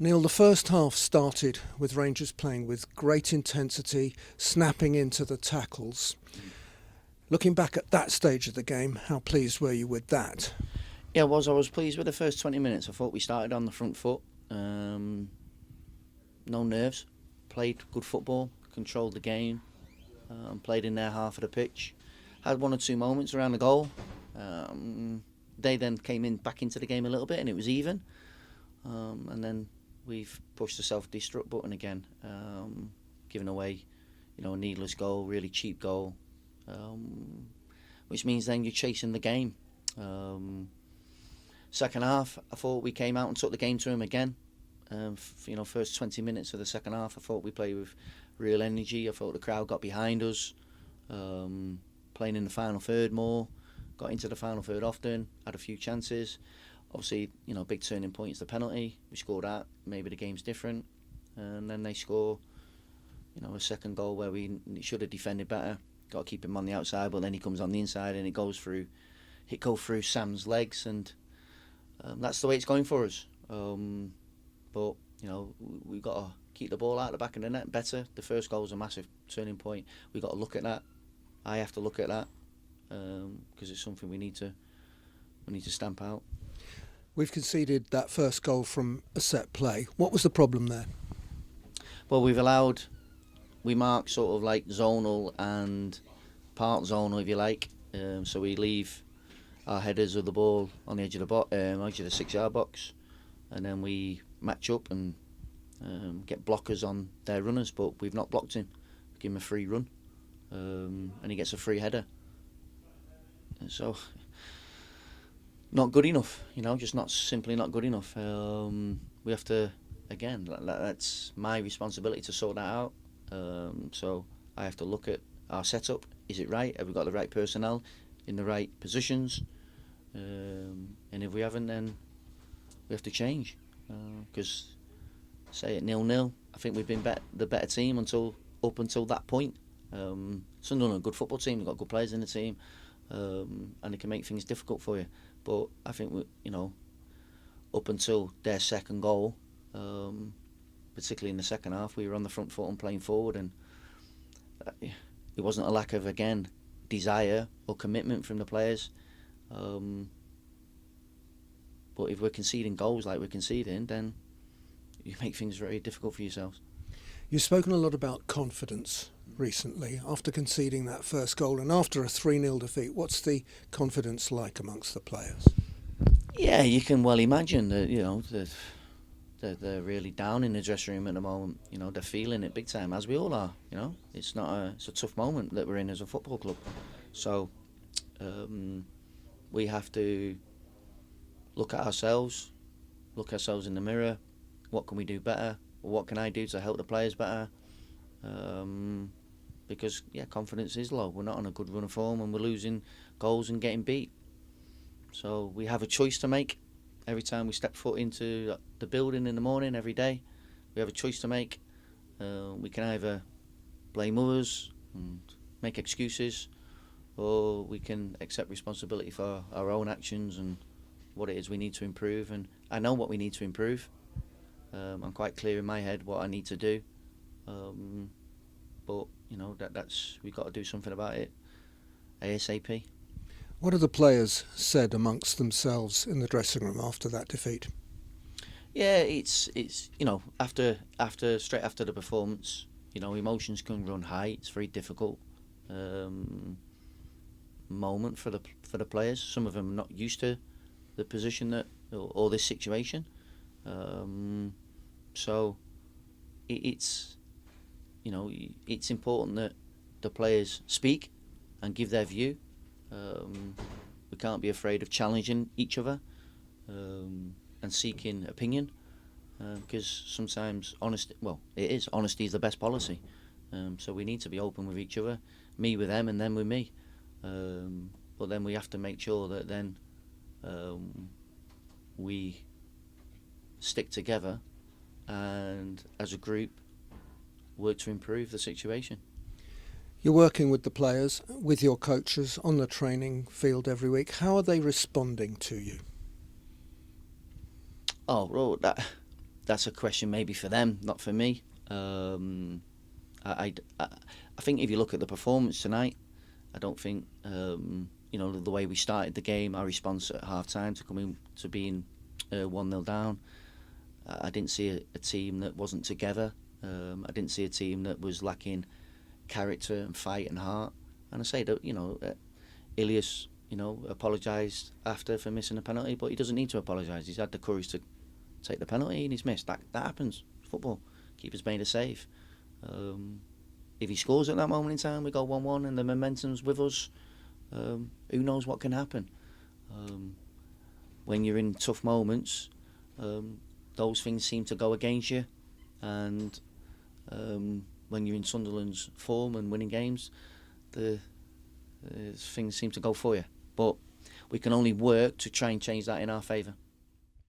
Neil, the first half started with Rangers playing with great intensity, snapping into the tackles. Looking back at that stage of the game, how pleased were you with that? Yeah, I was pleased with the first 20 minutes. I thought we started on the front foot. No nerves. Played good football, controlled the game, played in their half of the pitch. Had one or two moments around the goal. They then came back into the game a little bit and it was even. And then we've pushed the self-destruct button again, giving away, a needless goal, really cheap goal, which means then you're chasing the game. Second half, I thought we came out and took the game to him again. First 20 minutes of the second half, I thought we played with real energy. I thought the crowd got behind us, playing in the final third more, got into the final third often, had a few chances. Obviously, big turning point is the penalty. We scored that. Maybe the game's different. And then they score, a second goal where we should have defended better. Got to keep him on the outside, but then he comes on the inside and it goes through Sam's legs, and that's the way it's going for us. But we've got to keep the ball out the back of the net better. The first goal was a massive turning point. We've got to look at that. I have to look at that because it's something we need to stamp out. We've conceded that first goal from a set play. What was the problem there? Well, we mark sort of like zonal and part zonal, if you like. So we leave our headers of the ball on the edge of the edge of the 6-yard box, and then we match up and get blockers on their runners. But we've not blocked him. We give him a free run, and he gets a free header. And so. Not good enough, just simply not good enough. We have to, again, that's my responsibility to sort that out. So I have to look at our setup. Is it right? Have we got the right personnel in the right positions? And if we haven't, then we have to change. Because, say at 0-0, I think we've been the better team up until that point. Sunderland are a good football team. We've got good players in the team, and they can make things difficult for you. But I think up until their second goal, particularly in the second half, we were on the front foot and playing forward, and it wasn't a lack of, again, desire or commitment from the players. But if we're conceding goals like we're conceding, then you make things very difficult for yourselves. You've spoken a lot about confidence recently after conceding that first goal and after a 3-0 defeat. What's the confidence like amongst the players? Yeah, you can well imagine that they're really down in the dressing room at the moment. They're feeling it big time, as we all are. It's a tough moment that we're in as a football club. So we have to look at ourselves in the mirror. What can we do better? What can I do to help the players better? Because confidence is low. We're not on a good run of form and we're losing goals and getting beat. So we have a choice to make every time we step foot into the building in the morning, every day. We have a choice to make. We can either blame others and make excuses, or we can accept responsibility for our own actions and what it is we need to improve. And I know what we need to improve. I'm quite clear in my head what I need to do, but that's we've got to do something about it ASAP. What have the players said amongst themselves in the dressing room after that defeat? Yeah, it's straight after the performance, emotions can run high. It's very difficult moment for the players. Some of them are not used to the position or this situation. So it's important that the players speak and give their view. We can't be afraid of challenging each other and seeking opinion, because sometimes honesty is the best policy. So we need to be open with each other, me with them and them with me. But then we have to make sure that then we stick together and as a group work to improve the situation. You're working with the players, with your coaches on the training field every week. How are they responding to you? Oh, well, that's a question maybe for them, not for me. I think if you look at the performance tonight, I don't think the way we started the game, our response at half time to coming to being 1-0 down. I didn't see a team that wasn't together. I didn't see a team that was lacking character and fight and heart. And I say that Ilias apologised after for missing a penalty, but he doesn't need to apologise. He's had the courage to take the penalty and he's missed. That happens. Football. Keeper's made a save. If he scores at that moment in time, we go 1-1 and the momentum's with us. Who knows what can happen? When you're in tough moments, those things seem to go against you, and when you're in Sunderland's form and winning games, the things seem to go for you. But we can only work to try and change that in our favour.